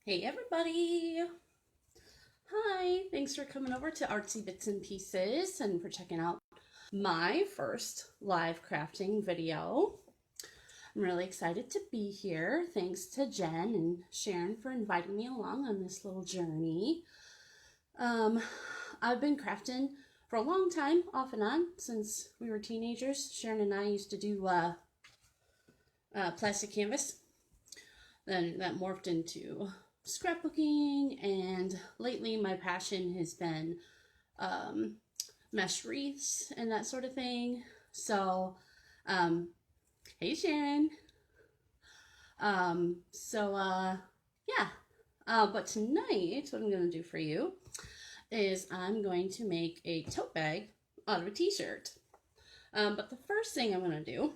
Hey everybody! Hi! Thanks for coming over to artsy.bits.n.pieces and for checking out my first live crafting video. I'm really excited to be here. Thanks to Jen and Sharon for inviting me along on this little journey. I've been crafting for a long time, off and on, since we were teenagers. Sharon and I used to do plastic canvas. Then that morphed into scrapbooking, and lately my passion has been mesh wreaths and that sort of thing. So hey Sharon. Yeah, but tonight what I'm going to do for you is I'm going to make a tote bag out of a t-shirt. But the first thing I'm going to do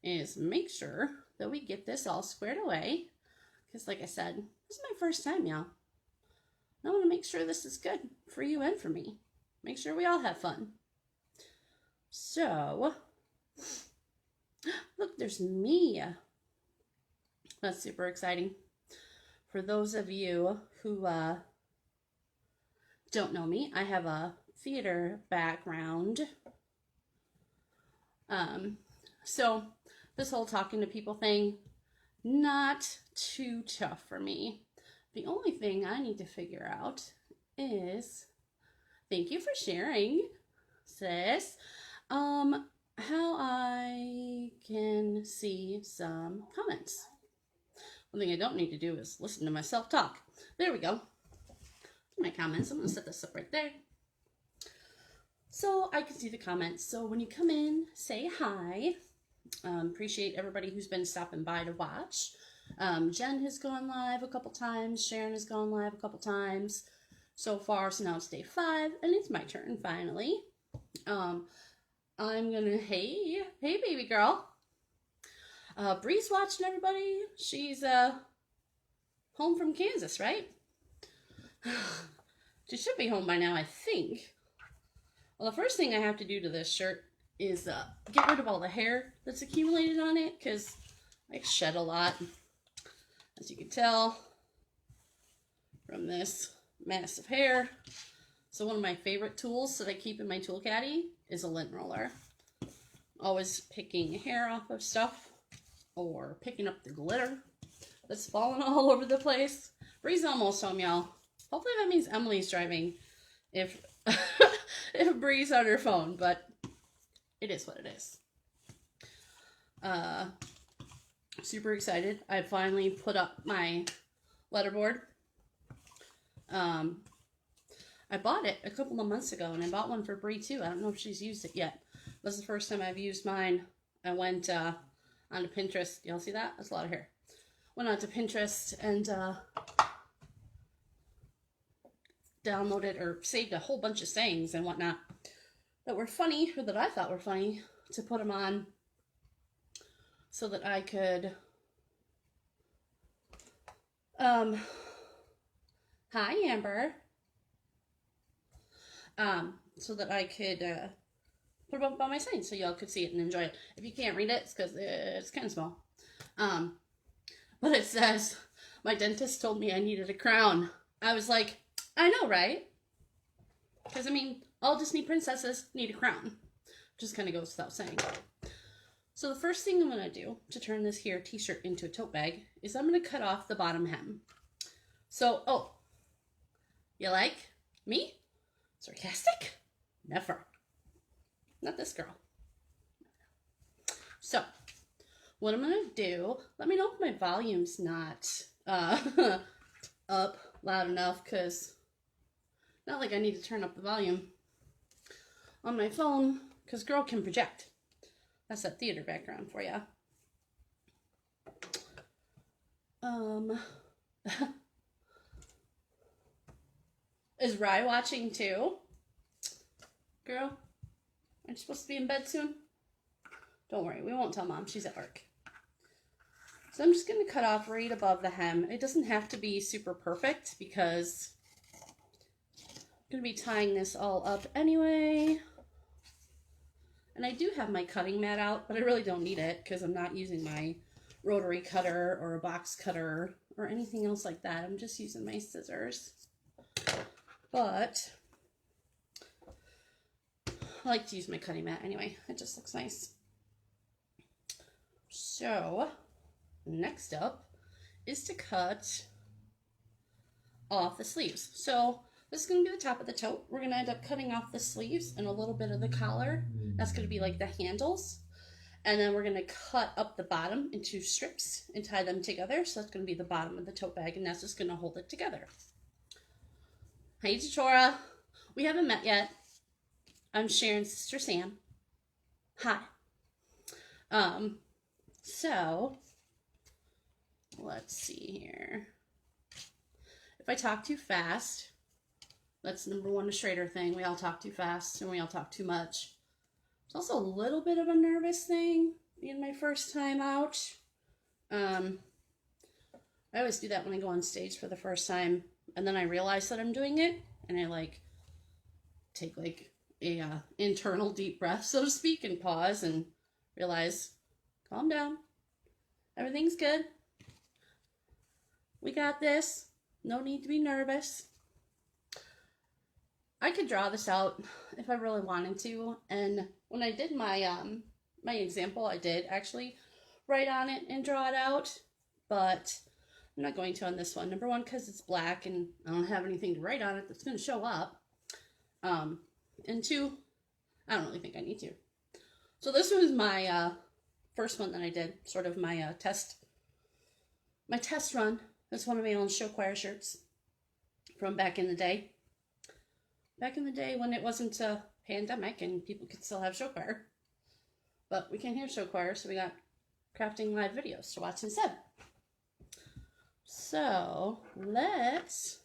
is make sure that we get this all squared away, because like I said, this is my first time, y'all. I want to make sure this is good for you and for me. Make sure we all have fun. So, look, there's me. That's super exciting. For those of you who don't know me, I have a theater background. So this whole talking to people thing, not too tough for me. The only thing I need to figure out is, thank you for sharing, sis, how I can see some comments. One thing I don't need to do is listen to myself talk. There we go. My comments. I'm going to set this up right there so I can see the comments. So when you come in, say hi. Appreciate everybody who's been stopping by to watch. Jen has gone live a couple times. Sharon has gone live a couple times so far. So now it's day 5 and it's my turn finally. I'm gonna, hey baby girl. Bree's watching everybody. She's home from Kansas, right? She should be home by now, I think. Well, the first thing I have to do to this shirt is get rid of all the hair that's accumulated on it, because I shed a lot, as you can tell from this mass of hair. So one of my favorite tools that I keep in my tool caddy is a lint roller. Always picking hair off of stuff or picking up the glitter that's falling all over the place. Bree's almost home, y'all. Hopefully that means Emily's driving if if Bree's on her phone, but it is what it is. Super excited. I finally put up my letterboard. I bought it a couple of months ago, and I bought one for Bree too. I don't know if she's used it yet. This is the first time I've used mine. I went onto Pinterest. Y'all see that? That's a lot of hair. Went onto Pinterest and downloaded or saved a whole bunch of sayings and whatnot that were funny, or that I thought were funny, to put them on so that I could hi Amber, so that I could put them up on my sign so y'all could see it and enjoy it. If you can't read it, it's because it's kind of small. But it says, my dentist told me I needed a crown. I was like, I know, right? Because, I mean, all Disney princesses need a crown. Just kind of goes without saying. So the first thing I'm going to do to turn this here t-shirt into a tote bag is I'm going to cut off the bottom hem. So, oh, you like me? Sarcastic? Never. Not this girl. So, what I'm going to do, let me know if my volume's not up loud enough, because not like I need to turn up the volume on my phone, because girl can project. That's that theater background for ya. Is Rye watching too? Girl, aren't you supposed to be in bed soon? Don't worry, we won't tell Mom. She's at work. So I'm just going to cut off right above the hem. It doesn't have to be super perfect because I'm going to be tying this all up anyway. And I do have my cutting mat out, but I really don't need it because I'm not using my rotary cutter or a box cutter or anything else like that. I'm just using my scissors. But I like to use my cutting mat anyway. It just looks nice. So next up is to cut off the sleeves. So this is going to be the top of the tote. We're going to end up cutting off the sleeves and a little bit of the collar. That's going to be like the handles. And then we're going to cut up the bottom into strips and tie them together. So that's going to be the bottom of the tote bag, and that's just going to hold it together. Hey, Tora. We haven't met yet. I'm Sharon's sister Sam. Hi. So let's see here. If I talk too fast, that's number one, a Schrader thing. We all talk too fast and we all talk too much. It's also a little bit of a nervous thing being my first time out. I always do that when I go on stage for the first time, and then I realize that I'm doing it, and I like take like a internal deep breath, so to speak, and pause and realize, calm down. Everything's good. We got this. No need to be nervous. I could draw this out if I really wanted to, and when I did my my example, I did actually write on it and draw it out, but I'm not going to on this one. Number one, because it's black and I don't have anything to write on it that's going to show up. And two, I don't really think I need to. So this was my first one that I did, sort of my test run. That's one of my own show choir shirts from back in the day. Back in the day when it wasn't a pandemic and people could still have show choir. But we can't hear show choir, so we got crafting live videos to watch instead. So let's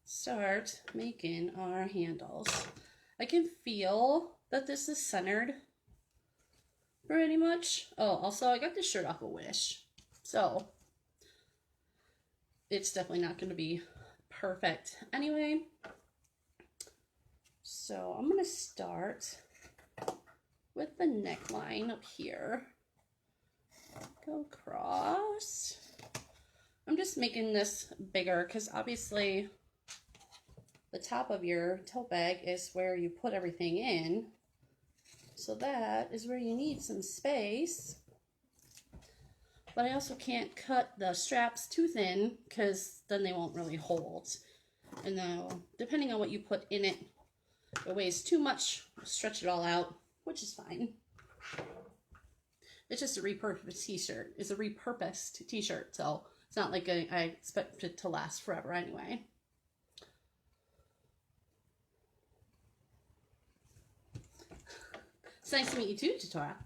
start making our handles. I can feel that this is centered pretty much. Oh, also I got this shirt off of Wish, so it's definitely not going to be perfect anyway. So I'm going to start with the neckline up here. Go across. I'm just making this bigger because obviously the top of your tote bag is where you put everything in. So that is where you need some space. But I also can't cut the straps too thin because then they won't really hold. And now, depending on what you put in it, if it weighs too much, stretch it all out, which is fine. It's just a repurposed t-shirt. It's a repurposed t-shirt, so it's not like I expect it to last forever anyway. It's nice to meet you too, Tora.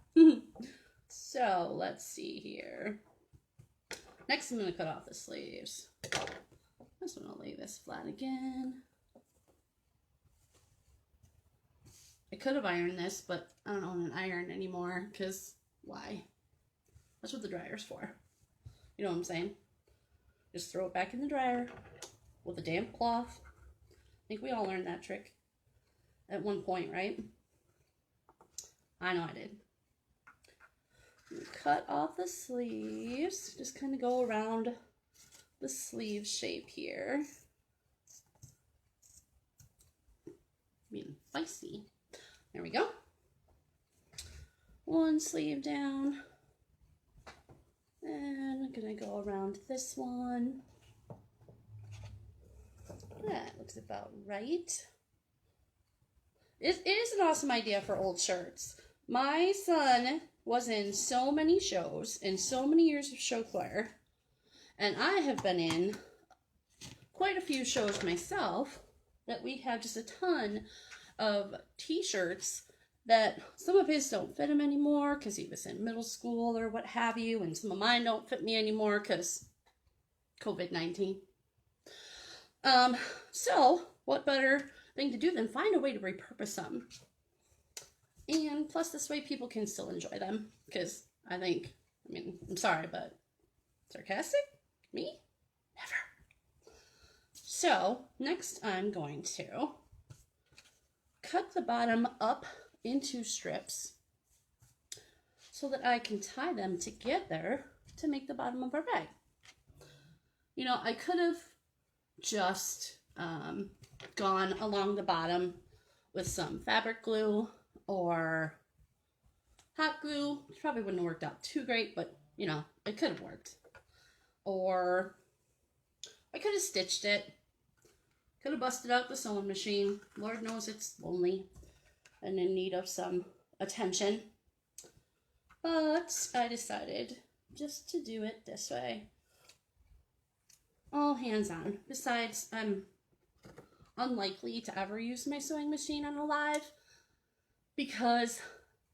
So let's see here. Next, I'm going to cut off the sleeves. I just want to lay this flat again. I could have ironed this, but I don't own an iron anymore, because why? That's what the dryer's for. You know what I'm saying? Just throw it back in the dryer with a damp cloth. I think we all learned that trick at one point, right? I know I did. Cut off the sleeves. Just kind of go around the sleeve shape here. Being feisty. There we go. One sleeve down. And I'm gonna go around this one. That looks about right. It is an awesome idea for old shirts. My son was in so many shows and so many years of show choir, and I have been in quite a few shows myself, that we have just a ton of t-shirts that some of his don't fit him anymore because he was in middle school or what have you, and some of mine don't fit me anymore because COVID-19. So what better thing to do than find a way to repurpose them? And plus this way people can still enjoy them, because I think, I mean, I'm sorry, but sarcastic? Me? Never. So next I'm going to cut the bottom up into strips so that I can tie them together to make the bottom of our bag. You know, I could have just gone along the bottom with some fabric glue or hot glue, which probably wouldn't have worked out too great, but you know, it could have worked. Or I could have stitched it. Could have busted out the sewing machine. Lord knows it's lonely and in need of some attention. But I decided just to do it this way. All hands on. Besides, I'm unlikely to ever use my sewing machine on a live because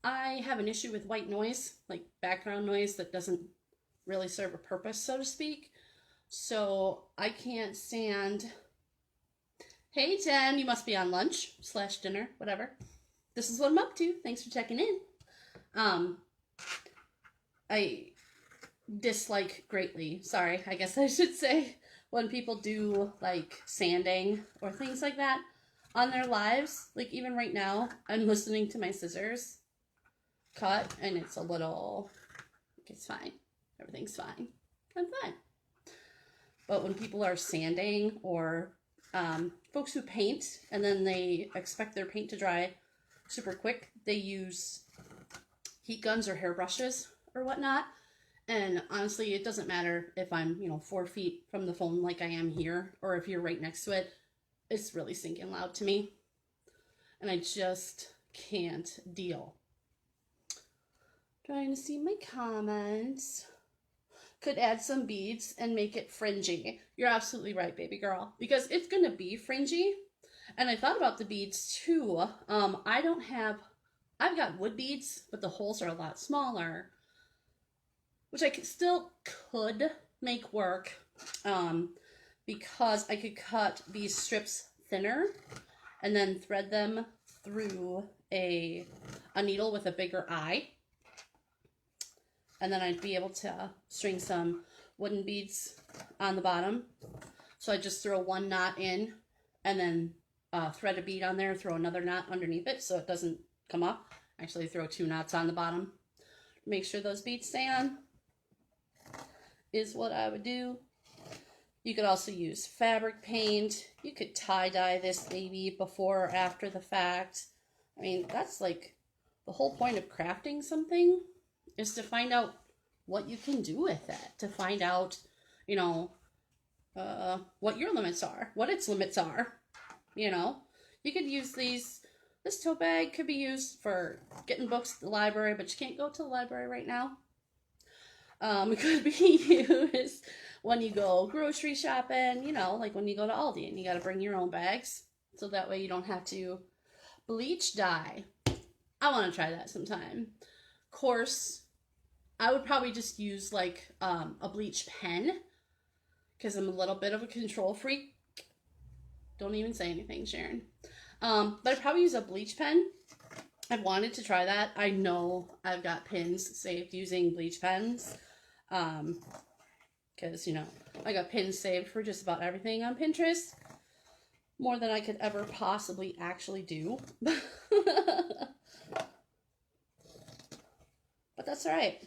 I have an issue with white noise, like background noise that doesn't really serve a purpose, so to speak. So I can't stand, hey Jen, you must be on lunch / dinner, whatever. This is what I'm up to. Thanks for checking in. I dislike greatly, sorry, I guess I should say, when people do like sanding or things like that on their lives. Like even right now, I'm listening to my scissors cut and it's a little, it's fine. Everything's fine. I'm fine. But when people are sanding or folks who paint and then they expect their paint to dry super quick, they use heat guns or hairbrushes or whatnot. And honestly, it doesn't matter if I'm, 4 feet from the phone like I am here, or if you're right next to it. It's really stinking loud to me. And I just can't deal. Trying to see my comments. Could add some beads and make it fringy. You're absolutely right, baby girl. Because it's going to be fringy. And I thought about the beads too. I've got wood beads, but the holes are a lot smaller. Which I still could make work because I could cut these strips thinner and then thread them through a needle with a bigger eye. And then I'd be able to string some wooden beads on the bottom. So I just throw one knot in and then thread a bead on there, throw another knot underneath it so it doesn't come up. Actually throw 2 knots on the bottom. Make sure those beads stay on. Is what I would do. You could also use fabric paint. You could tie-dye this baby before or after the fact. I mean, that's like the whole point of crafting something is to find out what you can do with it. To find out, what your limits are, what its limits are. You could use these. This tote bag could be used for getting books at the library, but you can't go to the library right now. It could be used when you go grocery shopping, like when you go to Aldi and you got to bring your own bags. So that way you don't have to bleach dye. I want to try that sometime. Of course, I would probably just use like a bleach pen because I'm a little bit of a control freak. Don't even say anything, Sharon. But I'd probably use a bleach pen. I've wanted to try that. I know I've got pins saved using bleach pens. Because, I got pins saved for just about everything on Pinterest. More than I could ever possibly actually do. But that's alright.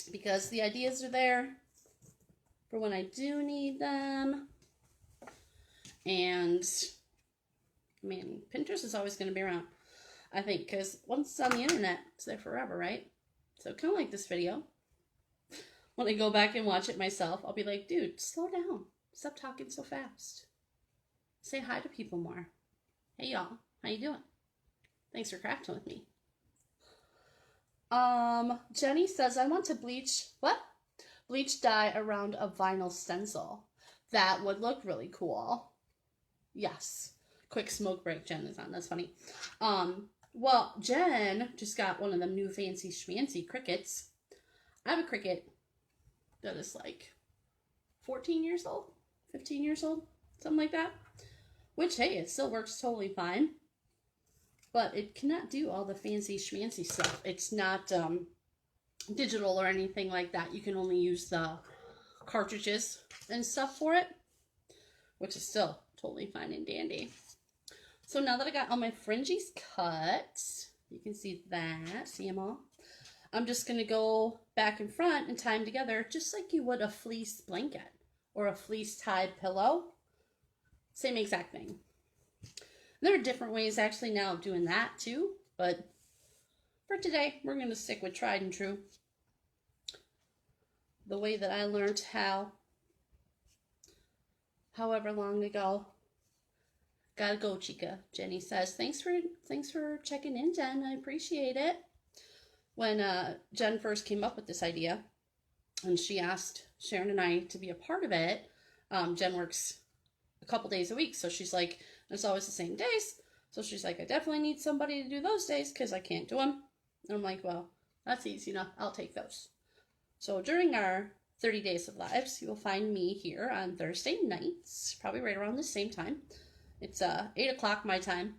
Because the ideas are there for when I do need them. And, man, Pinterest is always going to be around. I think, because once it's on the internet, it's there forever, right? So kind of like this video. When I go back and watch it myself, I'll be like, dude, slow down. Stop talking so fast. Say hi to people more. Hey, y'all. How you doing? Thanks for crafting with me. Jenny says, I want to bleach dye around a vinyl stencil. That would look really cool. Yes. Quick smoke break Jen is on. That's funny. Well, Jen just got one of them new fancy schmancy crickets. I have a cricket that is like 14 years old, 15 years old, something like that. Which, hey, it still works totally fine. But it cannot do all the fancy schmancy stuff. It's not digital or anything like that. You can only use the cartridges and stuff for it. Which is still totally fine and dandy. So now that I got all my fringies cut, you can see that, see them all? I'm just going to go back and front and tie them together just like you would a fleece blanket or a fleece tied pillow. Same exact thing. There are different ways actually now of doing that too, but for today, we're going to stick with tried and true. The way that I learned how, however long ago. Gotta go, Chica. Jenny says, thanks for checking in, Jen. I appreciate it. When Jen first came up with this idea, and she asked Sharon and I to be a part of it, Jen works a couple days a week, so she's like, it's always the same days. So she's like, I definitely need somebody to do those days because I can't do them. And I'm like, well, that's easy enough. I'll take those. So during our 30 Days of Lives, you will find me here on Thursday nights, probably right around the same time. It's 8 o'clock my time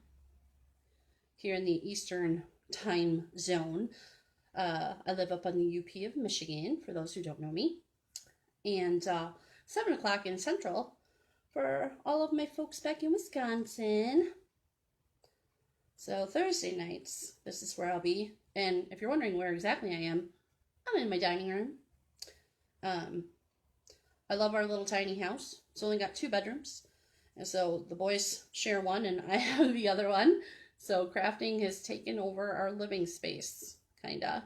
here in the Eastern time zone. I live up on the UP of Michigan, for those who don't know me. And 7 o'clock in Central for all of my folks back in Wisconsin. So Thursday nights, this is where I'll be. And if you're wondering where exactly I am, I'm in my dining room. I love our little tiny house. It's only got 2 bedrooms. And so the boys share one and I have the other one. So crafting has taken over our living space, kinda.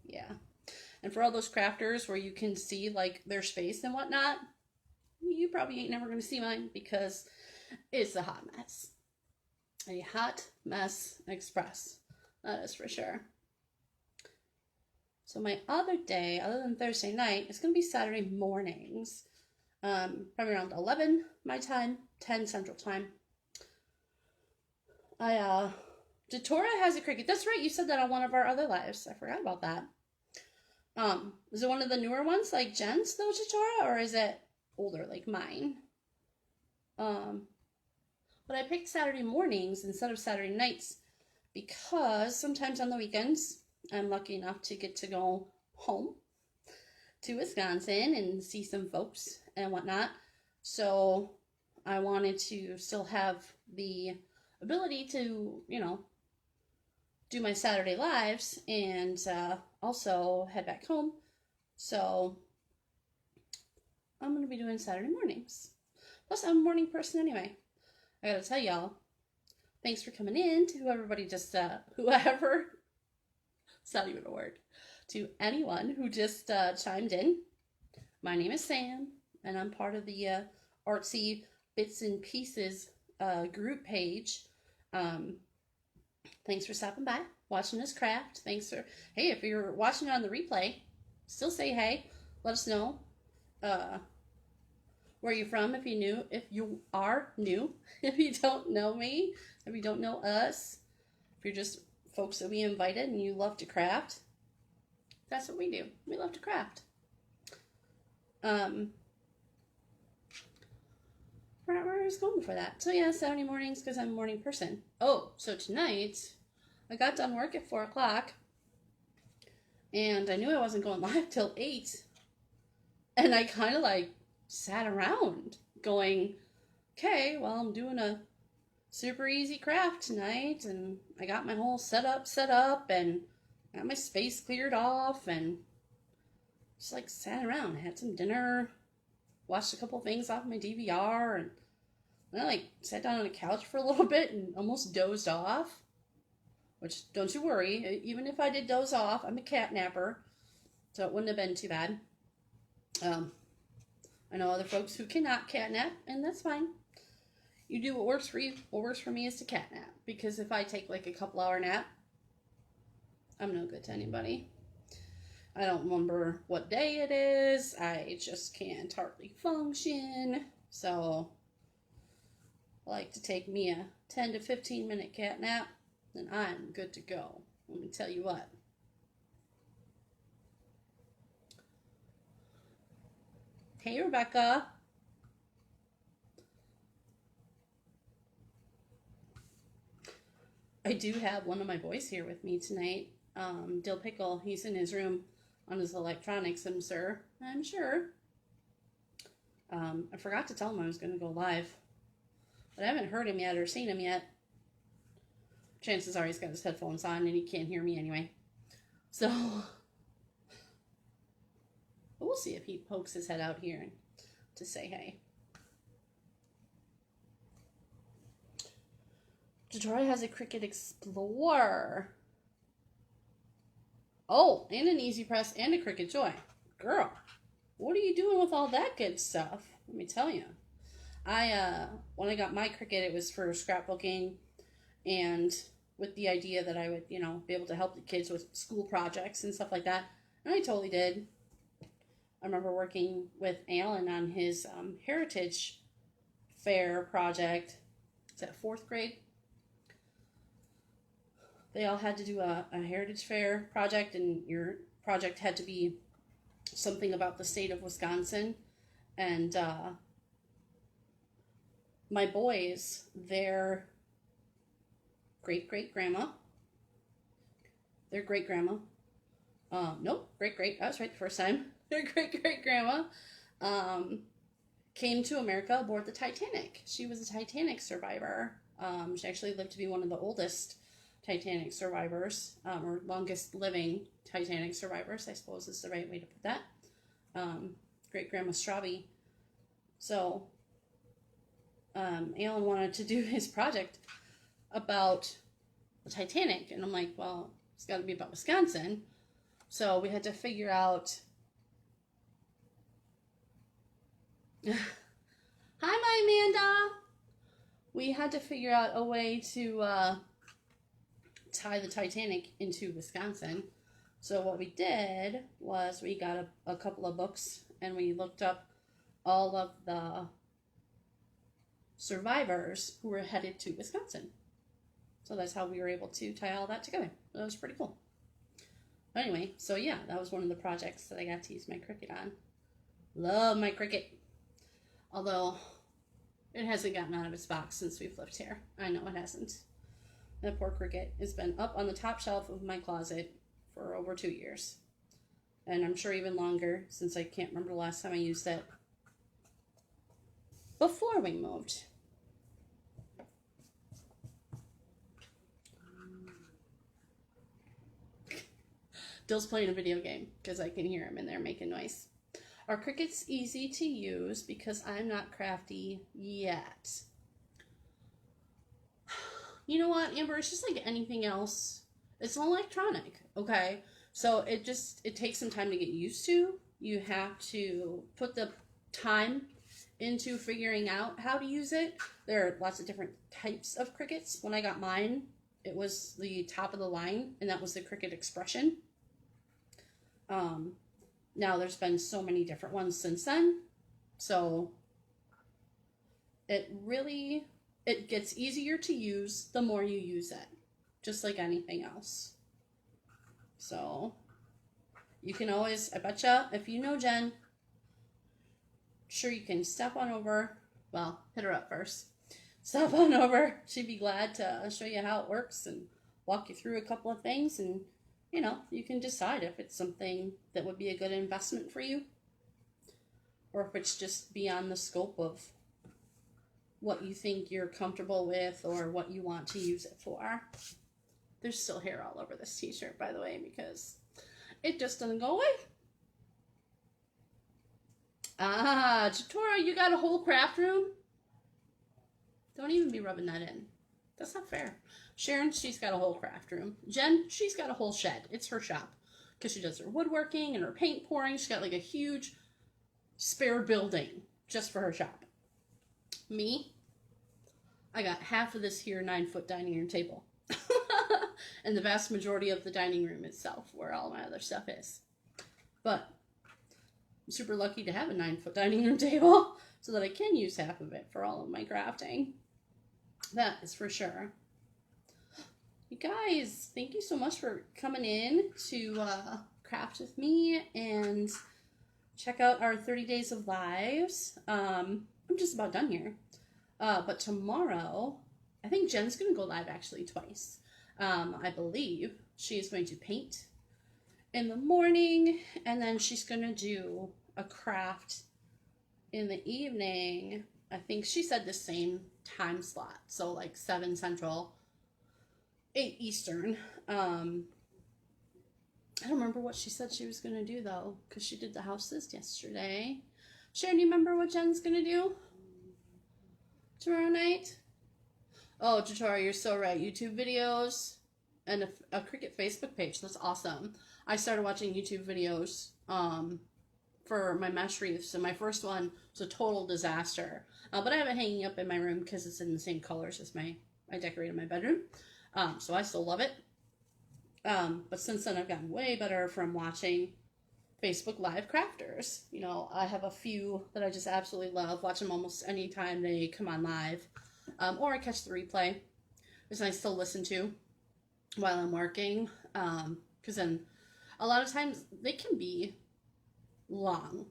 Yeah. And for all those crafters where you can see like their space and whatnot, you probably ain't never going to see mine because it's a hot mess. A hot mess express. That is for sure. So my other day, other than Thursday night, is going to be Saturday mornings. Probably around 11 my time, 10 Central time. Datora has a Cricut. That's right, you said that on one of our other lives. I forgot about that. Is it one of the newer ones like Jen's, though, Datora, or is it older like mine? But I picked Saturday mornings instead of Saturday nights because sometimes on the weekends I'm lucky enough to get to go home to Wisconsin and see some folks and whatnot. So I wanted to still have the ability to, you know, do my Saturday lives and also head back home. So I'm going to be doing Saturday mornings. Plus, I'm a morning person anyway. I gotta tell y'all, thanks for coming in to everybody just, whoever, it's not even a word, to anyone who just chimed in. My name is Sam, and I'm part of the artsy.bits.n.pieces group page. Thanks for stopping by, watching us craft. Thanks for, hey, if you're watching on the replay, still say hey, let us know where you're from, if you are new, if you don't know me, if you don't know us, if you're just folks that we invited and you love to craft. That's what we do. We love to craft. Forgot where I was going for that. So yeah, Saturday mornings because I'm a morning person. Oh, so tonight I got done work at 4 o'clock and I knew I wasn't going live till 8. And I kind of like sat around going, okay, well, I'm doing a super easy craft tonight and I got my whole setup set up and got my space cleared off and just like sat around, had some dinner, watched a couple things off my DVR, and then I like sat down on a couch for a little bit and almost dozed off. Which, don't you worry, even if I did doze off, I'm a cat napper, so it wouldn't have been too bad. I know other folks who cannot catnap, and that's fine. You do what works for you. What works for me is to catnap, because if I take like a couple hour nap, I'm no good to anybody. I don't remember what day it is. I just can't hardly function. So I like to take me a 10 to 15 minute cat nap, and I'm good to go. Let me tell you what. Hey, Rebecca. I do have one of my boys here with me tonight. Dill Pickle, he's in his room on his electronics, I'm sure. I forgot to tell him I was going to go live. But I haven't heard him yet or seen him yet. Chances are he's got his headphones on and he can't hear me anyway. So, we'll see if he pokes his head out here and to say hey. Detroit has a Cricut Explorer. Oh, and an Easy Press and a Cricut Joy. Girl, what are you doing with all that good stuff? Let me tell you. When I got my Cricut, it was for scrapbooking and with the idea that I would, you know, be able to help the kids with school projects and stuff like that. And I totally did. I remember working with Alan on his Heritage Fair project. Is that 4th grade? They all had to do a Heritage Fair project, and your project had to be something about the state of Wisconsin. And my boys, their great-great-grandma, nope, great-great, I was right the first time. Their great-great-grandma came to America aboard the Titanic. She was a Titanic survivor. She actually lived to be one of the oldest Titanic survivors, or longest living Titanic survivors, I suppose is the right way to put that. Great-grandma Straubby. So, Alan wanted to do his project about the Titanic, and I'm like, well, it's got to be about Wisconsin. So we had to figure out. Hi, my Amanda. We had to figure out a way to tie the Titanic into Wisconsin. So what we did was we got a couple of books and we looked up all of the survivors who were headed to Wisconsin. So that's how we were able to tie all that together. That was pretty cool. But anyway, so yeah, that was one of the projects that I got to use my Cricut on. Love my Cricut. Although it hasn't gotten out of its box since we've lived here. I know it hasn't. That poor Cricut has been up on the top shelf of my closet for over 2 years. And I'm sure even longer, since I can't remember the last time I used it before we moved. Dill's playing a video game because I can hear him in there making noise. Are Cricuts easy to use because I'm not crafty yet? You know what, Amber? It's just like anything else. It's an electronic, okay? So it takes some time to get used to. You have to put the time into figuring out how to use it. There are lots of different types of Cricuts. When I got mine, it was the top of the line, and that was the Cricut Expression. Now there's been so many different ones since then. So it gets easier to use the more you use it, just like anything else. So you can always, I betcha, if you know Jen, sure you can step on over. Well, hit her up first. Step on over. She'd be glad to show you how it works and walk you through a couple of things, and you know, you can decide if it's something that would be a good investment for you or if it's just beyond the scope of what you think you're comfortable with or what you want to use it for. There's still hair all over this t-shirt, by the way, because it just doesn't go away. Ah, Jatora, you got a whole craft room? Don't even be rubbing that in. That's not fair. Sharon, she's got a whole craft room. Jen, she's got a whole shed. It's her shop because she does her woodworking and her paint pouring. She's got like a huge spare building just for her shop. Me, I got half of this here 9-foot dining room table and the vast majority of the dining room itself where all my other stuff is. But I'm super lucky to have a 9-foot dining room table so that I can use half of it for all of my crafting. That is for sure. You guys, thank you so much for coming in to craft with me and check out our 30 days of lives. I'm just about done here. But tomorrow, I think Jen's going to go live actually twice. I believe she is going to paint in the morning, and then she's going to do a craft in the evening. I think she said the same time slot, so like 7 Central, 8 Eastern. I don't remember what she said she was going to do, though, because she did the houses yesterday. Sharon, do you remember what Jen's gonna do tomorrow night? Oh, Jatora, you're so right. YouTube videos and a Cricut Facebook page. That's awesome. I started watching YouTube videos for my mesh wreaths, and my first one was a total disaster. But I have it hanging up in my room because it's in the same colors as I decorated my bedroom. So I still love it. But since then, I've gotten way better from watching Facebook Live crafters. You know, I have a few that I just absolutely love. Watch them almost any time they come on live. Or I catch the replay, which I still listen to while I'm working. Because then a lot of times they can be long.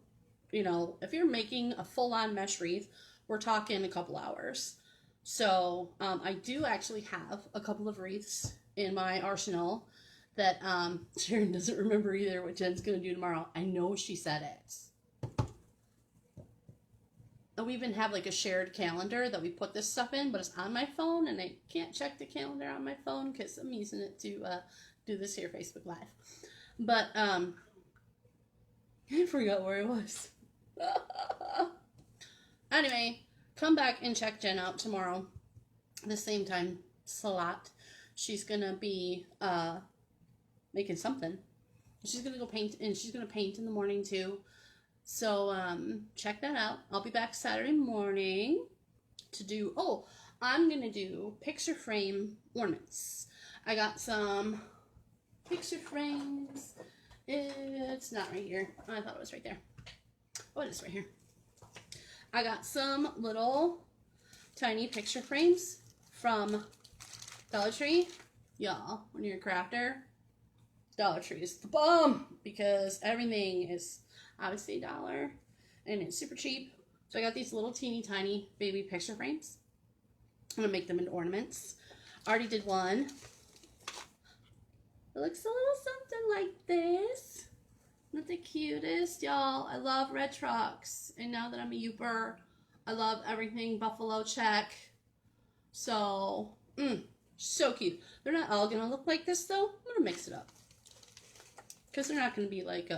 You know, if you're making a full-on mesh wreath, we're talking a couple hours. So I do actually have a couple of wreaths in my arsenal that Sharon doesn't remember either what Jen's going to do tomorrow. I know she said it. And we even have like a shared calendar that we put this stuff in, but it's on my phone, and I can't check the calendar on my phone because I'm using it to do this here Facebook Live. But I forgot where I was. Anyway, come back and check Jen out tomorrow, the same time slot. She's gonna be making something. She's gonna go paint, and she's gonna paint in the morning too. So check that out. I'll be back Saturday morning to do. Oh, I'm gonna do picture frame ornaments. I got some picture frames. It's not right here. I thought it was right there. Oh, it is right here. I got some little tiny picture frames from Dollar Tree. Y'all, when you're a crafter, Dollar Tree is the bomb because everything is obviously $1 and it's super cheap. So I got these little teeny tiny baby picture frames. I'm gonna make them into ornaments. I already did one. It looks a little something like this. Not the cutest, y'all. I love red trucks, and now that I'm a Youper, I love everything buffalo check. So, so cute. They're not all gonna look like this though. I'm gonna mix it up because they're not gonna be like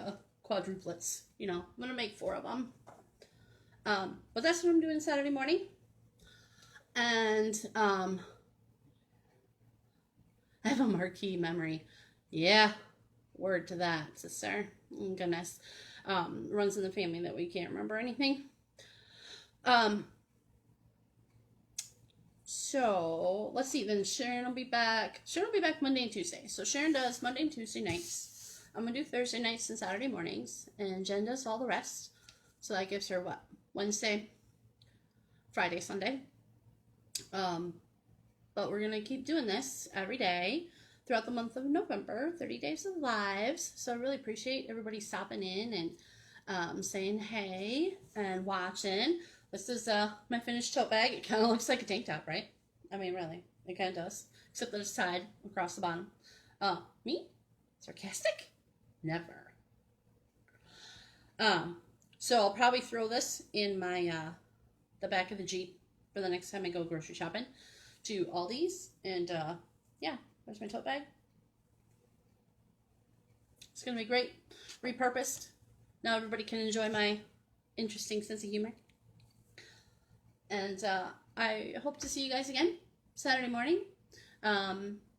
quadruplets. You know, I'm gonna make 4 of them. But that's what I'm doing Saturday morning, and I have a marquee memory. Yeah, word to that, sister. Oh, goodness. Runs in the family that we can't remember anything. So let's see. Then Sharon will be back. Sharon will be back Monday and Tuesday. So Sharon does Monday and Tuesday nights. I'm gonna do Thursday nights and Saturday mornings, and Jen does all the rest. So that gives her what? Wednesday, Friday, Sunday. But we're gonna keep doing this every day throughout the month of November, 30 days of lives. So I really appreciate everybody stopping in and saying hey and watching. This is my finished tote bag. It kind of looks like a tank top, right? I mean, really, it kind of does. Except that it's tied across the bottom. Me? Sarcastic? Never. So I'll probably throw this in my the back of the Jeep for the next time I go grocery shopping to Aldi's. And yeah. There's my tote bag. It's going to be great. Repurposed. Now everybody can enjoy my interesting sense of humor. And I hope to see you guys again Saturday morning.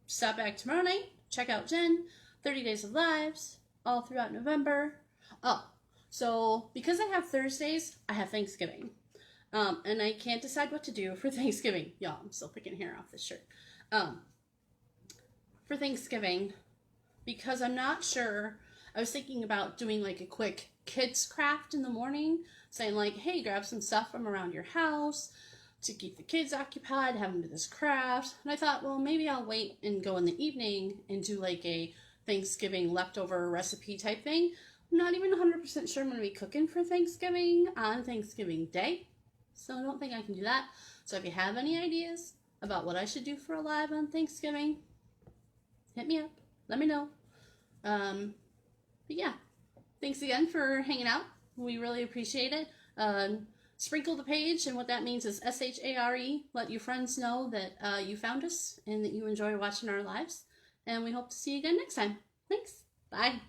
Stop back tomorrow night. Check out Jen. 30 Days of Lives. All throughout November. Oh, so because I have Thursdays, I have Thanksgiving. And I can't decide what to do for Thanksgiving. Y'all, I'm still picking hair off this shirt. For Thanksgiving, because I'm not sure. I was thinking about doing like a quick kids craft in the morning, saying like, hey, grab some stuff from around your house to keep the kids occupied, have them do this craft. And I thought, well, maybe I'll wait and go in the evening and do like a Thanksgiving leftover recipe type thing. I'm not even 100% sure I'm going to be cooking for Thanksgiving on Thanksgiving Day, so I don't think I can do that. So if you have any ideas about what I should do for a live on Thanksgiving, hit me up. Let me know. But yeah, thanks again for hanging out. We really appreciate it. Sprinkle the page, and what that means is SHARE. Let your friends know that you found us and that you enjoy watching our lives. And we hope to see you again next time. Thanks. Bye.